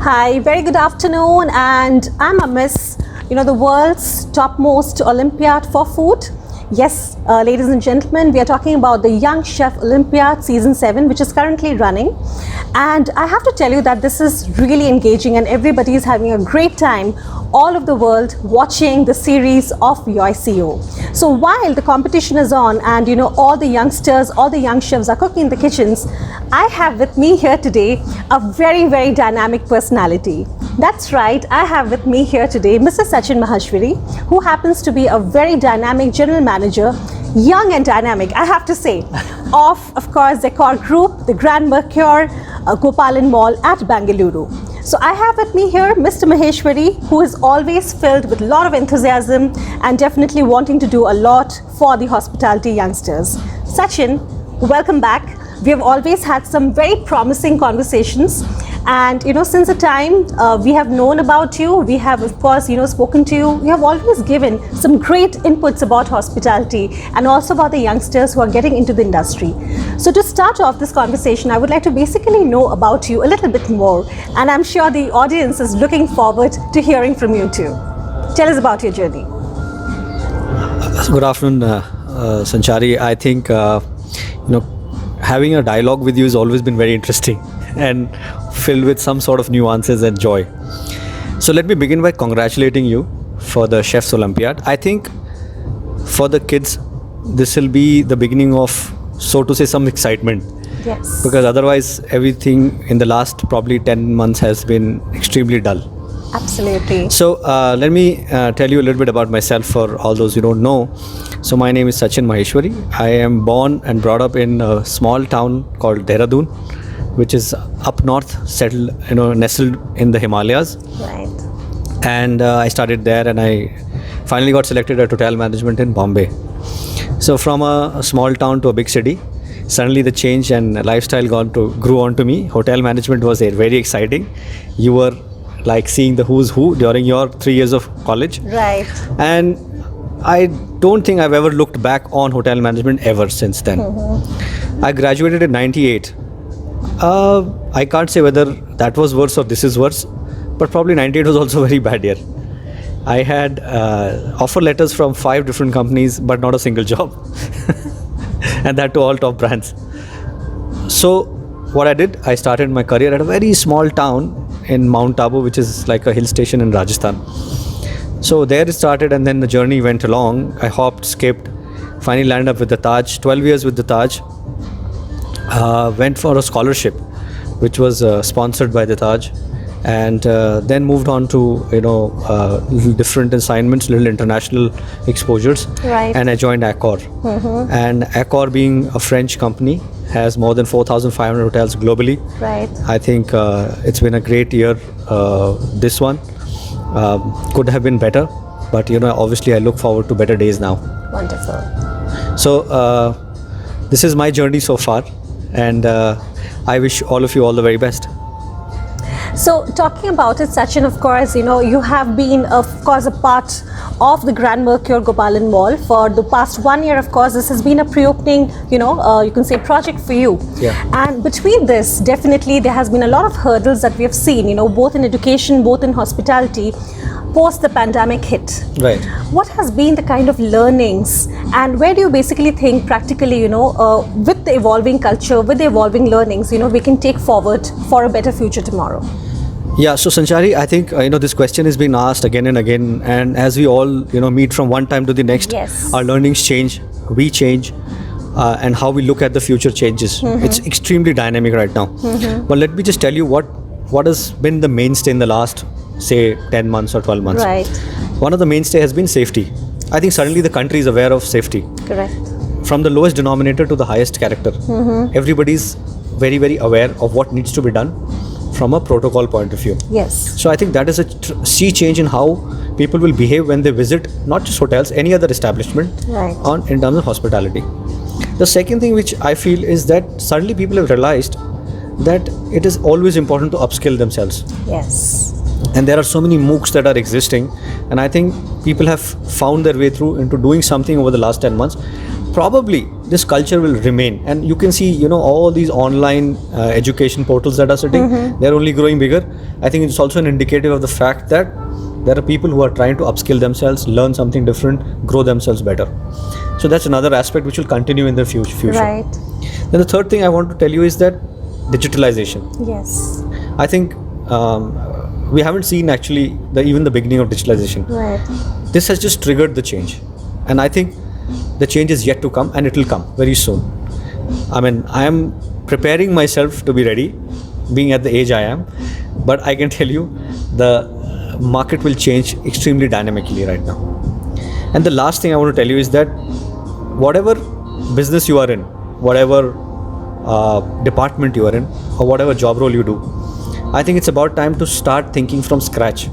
Hi, very good afternoon, and I'm a Miss, the world's topmost Olympiad for food. Yes, ladies and gentlemen, we are talking about the Young Chef Olympiad Season 7, which is currently running. And I have to tell you that this is really engaging and everybody is having a great time all over the world watching the series of YCO. So while the competition is on and all the youngsters, all the young chefs are cooking in the kitchens, I have with me here today a very, very dynamic personality. That's right, I have with me here today Mr. Sachin Maheshwari, who happens to be a very dynamic general manager, young and dynamic, I have to say, of course, Decor Group, the Grand Mercure Gopalan Mall at Bengaluru. So I have with me here Mr. Maheshwari, who is always filled with a lot of enthusiasm and definitely wanting to do a lot for the hospitality youngsters. Sachin, welcome back. We have always had some very promising conversations, and since the time we have known about you, we have of course spoken to you. You have always given some great inputs about hospitality and also about the youngsters who are getting into the industry. So to start off this conversation, I would like to basically know about you a little bit more, and I'm sure the audience is looking forward to hearing from you too. Tell us about your journey. Good afternoon, Sanchari. I think having a dialogue with you has always been very interesting and filled with some sort of nuances and joy. So let me begin by congratulating you for the Chef's Olympiad. I think for the kids, this will be the beginning of, so to say, some excitement. Yes. Because otherwise, everything in the last probably 10 months has been extremely dull. Absolutely. So let me tell you a little bit about myself for all those who don't know. So my name is Sachin Maheshwari. I am born and brought up in a small town called Dehradun, which is up north, settled, nestled in the Himalayas. Right. And I studied there, and I finally got selected at hotel management in Bombay. So from a small town to a big city, suddenly the change and lifestyle grew on to me. Hotel management was very exciting. You were like seeing the who's who during your 3 years of college. Right. And I don't think I've ever looked back on hotel management ever since then. I graduated in 98. I can't say whether that was worse or this is worse, but probably 98 was also a very bad year. I had offer letters from 5 different companies, but not a single job. And that to all top brands. So what I did, I started my career at a very small town in Mount Abu, which is like a hill station in Rajasthan. So there it started, and then the journey went along. I hopped, skipped, finally landed up with the Taj, 12 years with the Taj. Went for a scholarship, which was sponsored by the Taj, and then moved on to little different assignments, little international exposures. Right. And I joined Accor. And Accor, being a French company, has more than 4,500 hotels globally. Right. I think it's been a great year. This one could have been better, but obviously I look forward to better days now. Wonderful. So this is my journey so far, and I wish all of you all the very best. So talking about it, Sachin, of course, you have been, of course, a part of the Grand Mercure Gopalan Mall for the past 1 year. Of course, this has been a pre-opening, you can say, project for you. Yeah. And between this, definitely there has been a lot of hurdles that we have seen, both in education, both in hospitality, post the pandemic hit. Right. What has been the kind of learnings, and where do you basically think practically, with the evolving culture, with the evolving learnings, we can take forward for a better future tomorrow? Yeah, so Sanchari, I think this question is being asked again and again, and as we all meet from one time to the next, Yes. our learnings change, we change, and how we look at the future changes. It's extremely dynamic right now. But let me just tell you what has been the mainstay in the last, say, 10 months or 12 months. Right. One of the mainstay has been safety. I think suddenly the country is aware of safety. Correct. From the lowest denominator to the highest character. Everybody's very, very aware of what needs to be done from a protocol point of view. Yes. So I think that is a sea change in how people will behave when they visit not just hotels, any other establishment. Right. In terms of hospitality. The second thing which I feel is that suddenly people have realized that it is always important to upskill themselves. Yes. And there are so many MOOCs that are existing, and I think people have found their way through into doing something over the last 10 months. Probably this culture will remain, and you can see, all these online education portals that are sitting, they're only growing bigger. I think it's also an indicative of the fact that there are people who are trying to upskill themselves, learn something different, grow themselves better. So that's another aspect which will continue in the future. Right. Then the third thing I want to tell you is that digitalization. Yes. I think we haven't seen actually even the beginning of digitalization. Right. This has just triggered the change, and I think the change is yet to come, and it will come very soon. I mean, I am preparing myself to be ready, being at the age I am, but I can tell you the market will change extremely dynamically right now. And the last thing I want to tell you is that whatever business you are in, whatever department you are in, or whatever job role you do, I think it's about time to start thinking from scratch.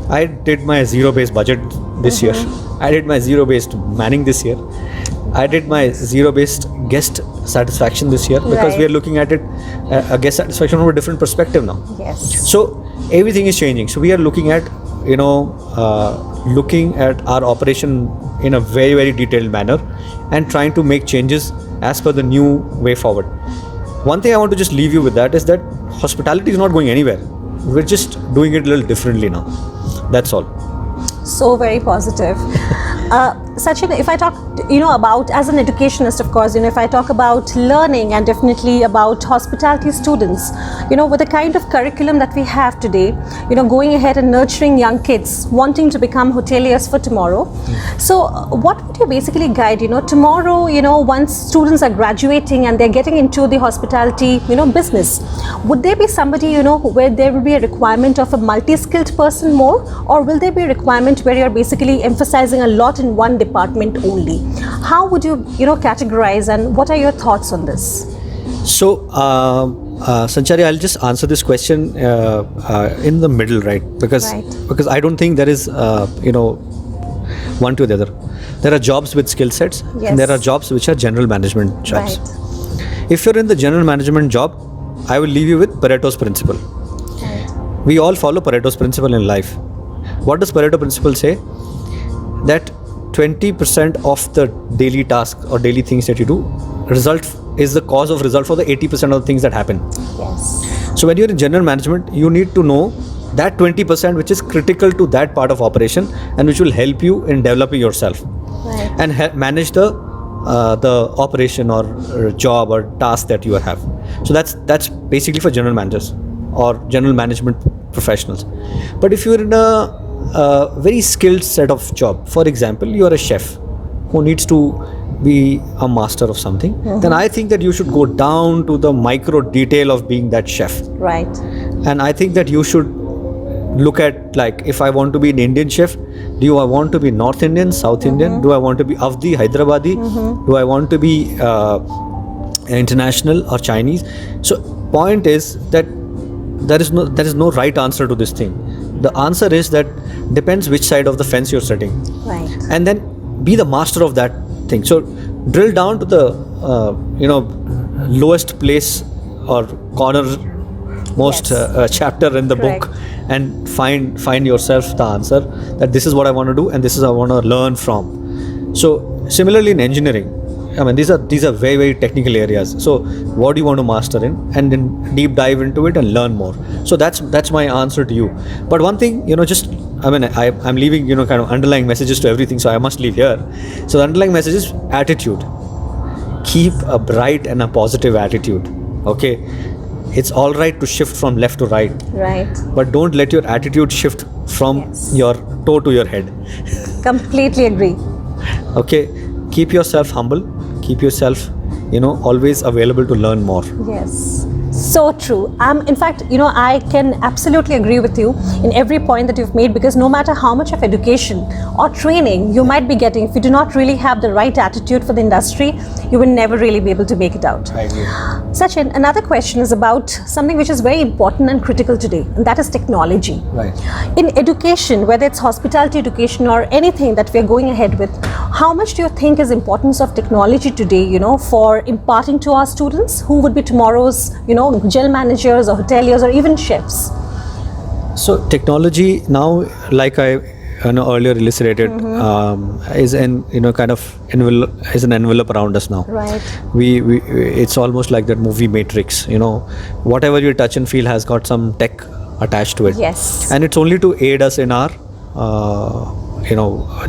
I did my zero-based budget this year. I did my zero-based manning this year. I did my zero-based guest satisfaction this year, because Right. we are looking at it, a guest satisfaction from a different perspective now. Yes. So everything is changing. So we are looking at, looking at our operation in a very, very detailed manner and trying to make changes as per the new way forward. One thing I want to just leave you with that is that hospitality is not going anywhere. We're just doing it a little differently now. That's all. So very positive. Sachin, if I talk, about, as an educationist, of course, if I talk about learning and definitely about hospitality students, with the kind of curriculum that we have today, going ahead and nurturing young kids, wanting to become hoteliers for tomorrow. So what would you basically guide, tomorrow, once students are graduating and they're getting into the hospitality, business, would there be somebody, where there will be a requirement of a multi-skilled person more, or will there be a requirement where you're basically emphasizing a lot in one department only? How would you, categorize, and what are your thoughts on this? So, Sanchari, I'll just answer this question in the middle, right? Because I don't think there is, one to the other. There are jobs with skill sets, and there are jobs which are general management jobs. Right. If you're in the general management job, I will leave you with Pareto's principle. Right. We all follow Pareto's principle in life. What does Pareto principle say? That 20% of the daily task or daily things that you do is the cause of result for the 80% of the things that happen. Yes. So when you're in general management, you need to know that 20% which is critical to that part of operation and which will help you in developing yourself. Right. And manage the operation or job or task that you have. So that's basically for general managers or general management professionals. But if you're in a very skilled set of job, for example, you are a chef who needs to be a master of something, then I think that you should go down to the micro detail of being that chef. Right. And I think that you should look at, like, if I want to be an Indian chef, do I want to be North Indian, South Indian? Do I want to be Avdi, Hyderabadi? Do I want to be international or Chinese? So point is that there is no right answer to this thing. The answer is that depends which side of the fence you're sitting. Right. And then be the master of that thing. So drill down to the lowest place or corner most chapter in the book and find yourself the answer, that this is what I want to do and this is what I want to learn from. So similarly in engineering, I mean, these are very, very technical areas. So what do you want to master in, and then deep dive into it and learn more. So that's my answer to you. But one thing, I'm leaving, kind of underlying messages to everything, so I must leave here. So the underlying message is attitude. Keep a bright and a positive attitude. Okay, it's all right to shift from left to right. Right. But don't let your attitude shift from your toe to your head. Completely agree. Okay, keep yourself humble. Keep yourself, always available to learn more. Yes. So true. In fact, I can absolutely agree with you in every point that you've made, because no matter how much of education or training you might be getting, if you do not really have the right attitude for the industry, you will never really be able to make it out. I agree. Sachin, another question is about something which is very important and critical today, and that is technology. Right. In education, whether it's hospitality education or anything that we're going ahead with, how much do you think is importance of technology today, for imparting to our students who would be tomorrow's, general managers or hoteliers or even chefs? So technology now, like I earlier illustrated, is an kind of is an envelope around us now. Right. We it's almost like that movie Matrix. Whatever you touch and feel has got some tech attached to it. Yes. And it's only to aid us in our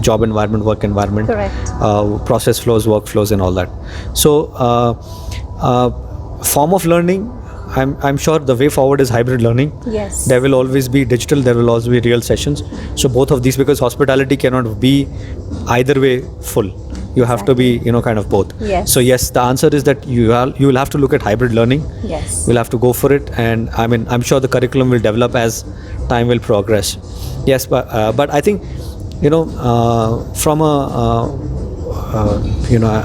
job environment, work environment. Correct. Process flows, workflows, and all that. So form of learning, I'm sure the way forward is hybrid learning. Yes. There will always be digital, there will always be real sessions. So both of these, because hospitality cannot be either way full. You have to be, kind of both. Yes. So yes, the answer is that you will have to look at hybrid learning. Yes. You'll have to go for it, and I'm sure the curriculum will develop as time will progress. Yes, but I think, from a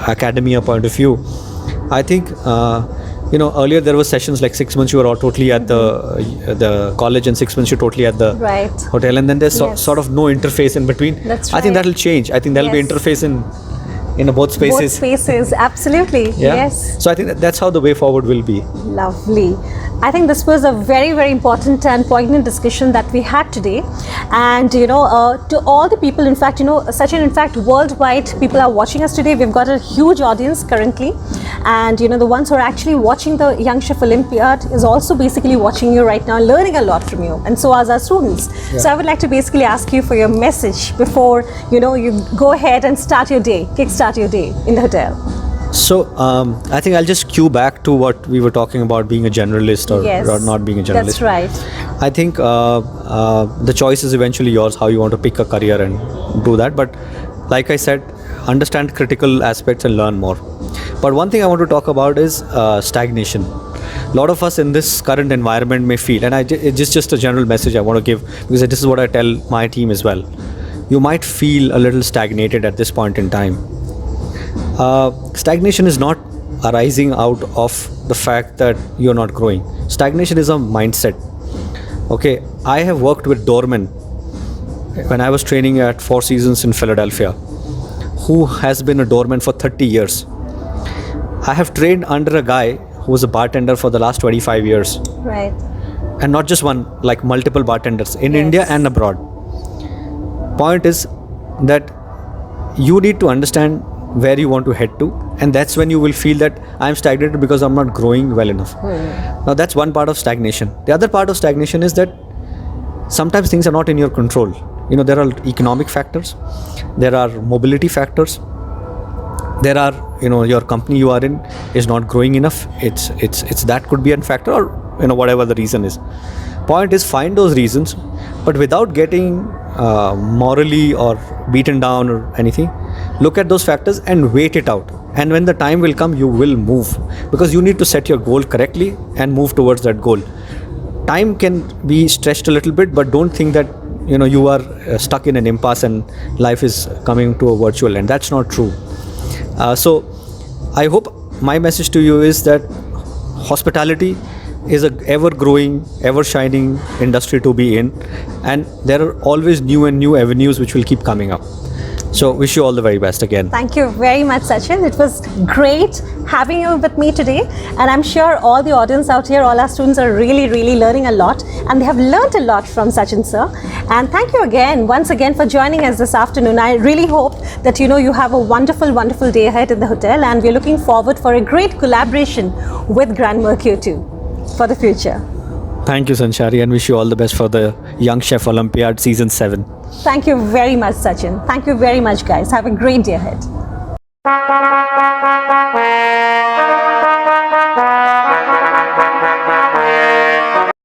academia point of view, I think earlier there were sessions like 6 months you were all totally at the college, and 6 months you're totally at the hotel, and then there's sort of no interface in between. That's right. I think that'll change. I think there'll be interface in both spaces. Both spaces, absolutely. Yeah? Yes. So I think that's how the way forward will be. Lovely. I think this was a very, very important and poignant discussion that we had today. And, to all the people, in fact, Sachin, in fact, worldwide, people are watching us today. We've got a huge audience currently. And, the ones who are actually watching the Young Chef Olympiad is also basically watching you right now, learning a lot from you. And so are our students. Yeah. So I would like to basically ask you for your message before, you go ahead and start your day, kickstart your day in the hotel. So I think I'll just cue back to what we were talking about, being a generalist or not being a generalist. That's right. I think the choice is eventually yours, how you want to pick a career and do that. But like I said, understand critical aspects and learn more. But one thing I want to talk about is stagnation. A lot of us in this current environment may feel, and it's just a general message I want to give, because this is what I tell my team as well. You might feel a little stagnated at this point in time. Stagnation is not arising out of the fact that you're not growing. Stagnation is a mindset. Okay, I have worked with doormen when I was training at Four Seasons in Philadelphia, who has been a doorman for 30 years. I have trained under a guy who was a bartender for the last 25 years. Right. And not just one, like multiple bartenders in India and abroad. Point is that you need to understand where you want to head to, and that's when you will feel that I'm stagnated because I'm not growing well enough. Now that's one part of stagnation. The other part of stagnation is that sometimes things are not in your control. There are economic factors, there are mobility factors, there are your company you are in is not growing enough. It's that could be a factor, or whatever the reason is. Point is, find those reasons, but without getting morally or beaten down or anything. Look at those factors and wait it out. And when the time will come, you will move, because you need to set your goal correctly and move towards that goal. Time can be stretched a little bit, but don't think that you are stuck in an impasse and life is coming to a virtual end. That's not true. So I hope my message to you is that hospitality is a ever growing, ever shining industry to be in, and there are always new and new avenues which will keep coming up. So wish you all the very best again. Thank you very much, Sachin. It was great having you with me today, and I'm sure all the audience out here, all our students are really, really learning a lot, and they have learned a lot from Sachin sir. And thank you again, once again, for joining us this afternoon. I really hope that you have a wonderful, wonderful day ahead in the hotel, and we're looking forward for a great collaboration with Grand Mercure too for the future. Thank you, Sanchari, and wish you all the best for the Young Chef Olympiad Season 7. Thank you very much, Sachin. Thank you very much, guys. Have a great day ahead.